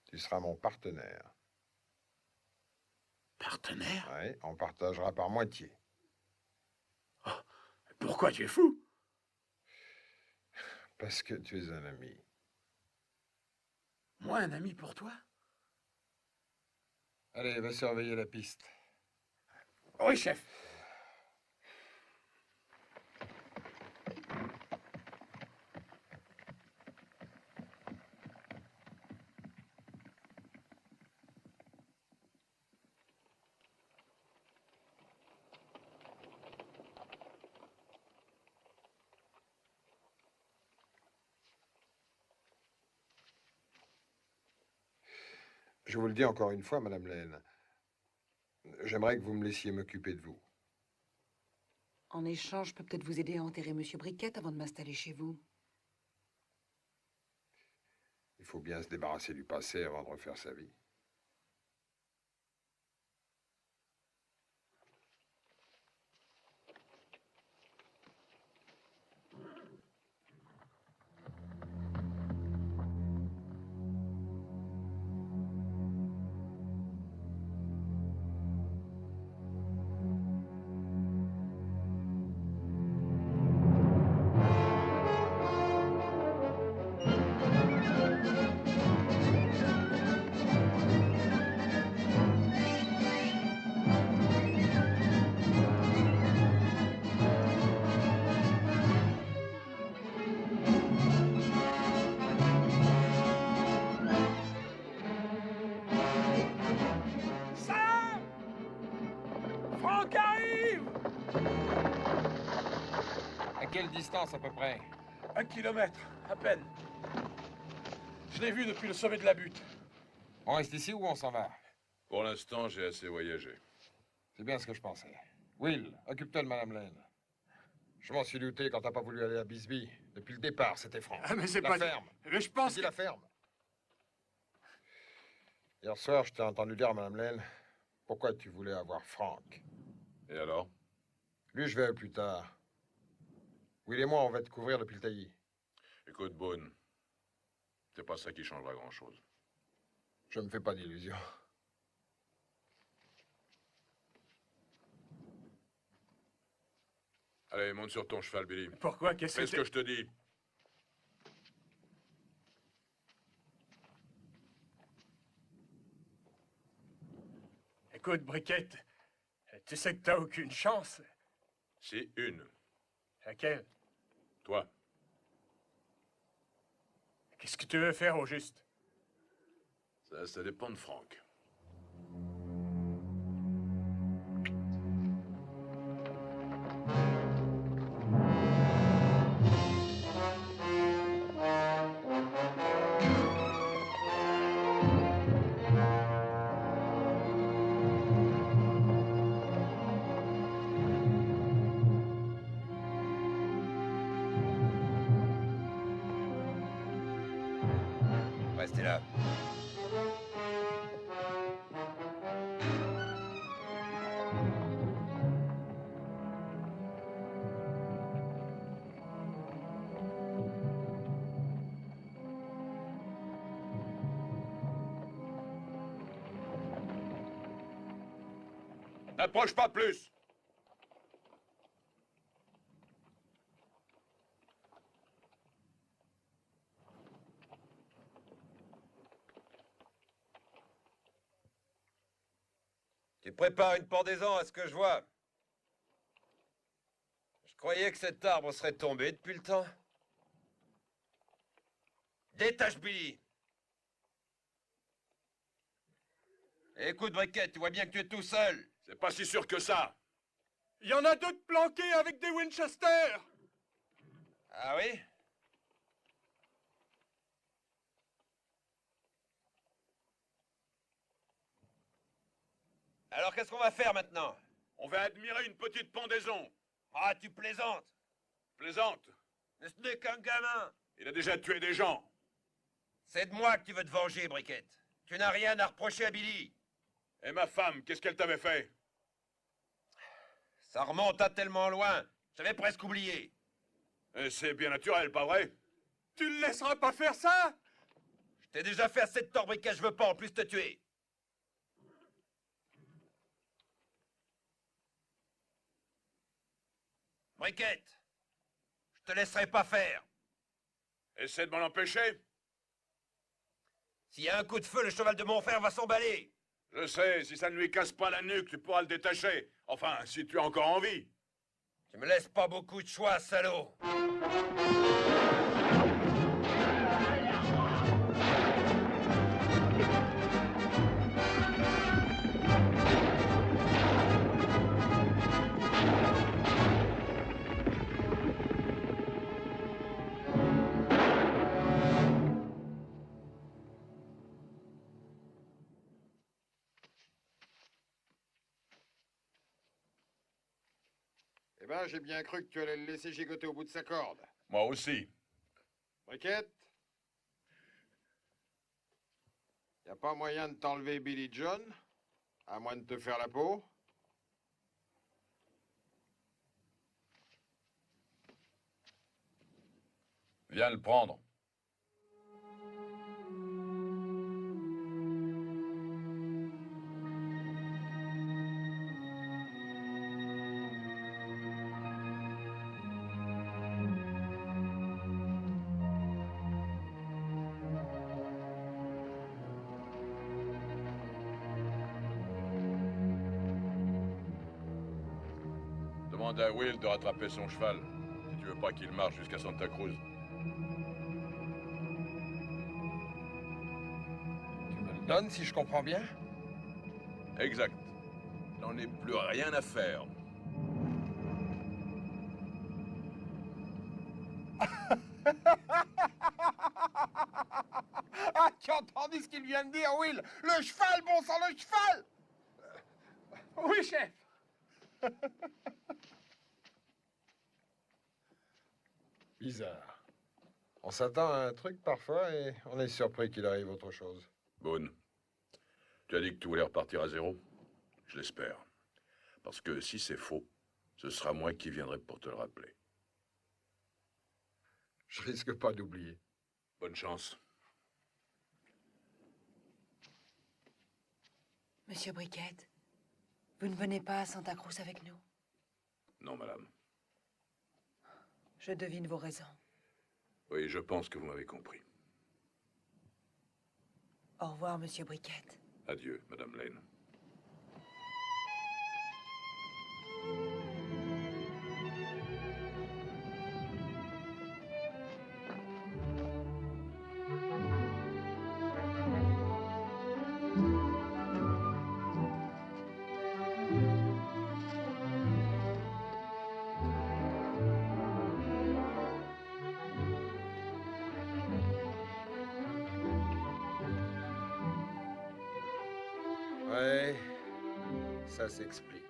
Tu seras mon partenaire. Partenaire? Oui, on partagera par moitié. Oh, pourquoi tu es fou? Parce que tu es un ami. Moi, un ami pour toi? Allez, va surveiller la piste. Oui, chef. Je vous le dis encore une fois, Madame Lane. J'aimerais que vous me laissiez m'occuper de vous. En échange, je peux peut-être vous aider à enterrer Monsieur Briquette avant de m'installer chez vous. Il faut bien se débarrasser du passé avant de refaire sa vie. Franck arrive! À quelle distance, à peu près? 1 kilomètre, à peine. Je l'ai vu depuis le sommet de la butte. On reste ici ou on s'en va? Pour l'instant, j'ai assez voyagé. C'est bien ce que je pensais. Will, occupe-toi de Madame Lane. Je m'en suis douté quand t'as pas voulu aller à Bisbee. Depuis le départ, c'était franc. Ah, mais c'est la pas... ferme. Mais je pense Dis que... la ferme. Hier soir, je t'ai entendu dire à Madame Lane pourquoi tu voulais avoir Frank. Et alors? Lui, je verrai plus tard. Will et moi, on va te couvrir depuis le taillis. Écoute, Boone, c'est pas ça qui changera grand-chose. Je me fais pas d'illusions. Allez, monte sur ton cheval, Billy. Pourquoi? Qu'est-ce Fais ce que je te dis. Écoute, Briquette, tu sais que t'as aucune chance. Si, une. Laquelle? Toi. Qu'est-ce que tu veux faire au juste? Ça dépend de Franck. Restez là. N'approche pas plus! Tu prépares une pendaison à ce que je vois. Je croyais que cet arbre serait tombé depuis le temps. Détache Billy. Écoute, Briquette, tu vois bien que tu es tout seul. C'est pas si sûr que ça! Il y en a d'autres planqués avec des Winchester! Ah oui? Alors qu'est-ce qu'on va faire maintenant? On va admirer une petite pendaison. Ah, tu plaisantes. Plaisante. Mais ce n'est qu'un gamin. Il a déjà tué des gens. C'est de moi que tu veux te venger, Briquette. Tu n'as rien à reprocher à Billy. Et ma femme, qu'est-ce qu'elle t'avait fait? Ça remonte à tellement loin. J'avais presque oublié. Et c'est bien naturel, pas vrai? Tu le laisseras pas faire ça? Je t'ai déjà fait assez de tort, Briquette, je veux pas en plus te tuer. Briquette, je te laisserai pas faire. Essaie de m'en empêcher. S'il y a un coup de feu, le cheval de mon frère va s'emballer. Je sais, si ça ne lui casse pas la nuque, tu pourras le détacher. Enfin, si tu as encore envie. Tu me laisses pas beaucoup de choix, salaud. Eh ben, j'ai bien cru que tu allais le laisser gigoter au bout de sa corde. Moi aussi. Briquette? Y a pas moyen de t'enlever Billy John? À moins de te faire la peau? Viens le prendre. Demande à Will de rattraper son cheval, si tu veux pas qu'il marche jusqu'à Santa Cruz. Tu me le donnes, si je comprends bien? Exact. J'en ai plus rien à faire. Ah, tu as entendu ce qu'il vient de dire, Will? Le cheval, bon sang, le cheval! Oui, chef. Bizarre. On s'attend à un truc parfois et on est surpris qu'il arrive autre chose. Boone, tu as dit que tu voulais repartir à zéro? Je l'espère. Parce que si c'est faux, ce sera moi qui viendrai pour te le rappeler. Je risque pas d'oublier. Bonne chance. Monsieur Briquette, vous ne venez pas à Santa Cruz avec nous? Non, madame. Je devine vos raisons. Oui, je pense que vous m'avez compris. Au revoir, Monsieur Briquette. Adieu, madame Lane. Ouais, ça s'explique.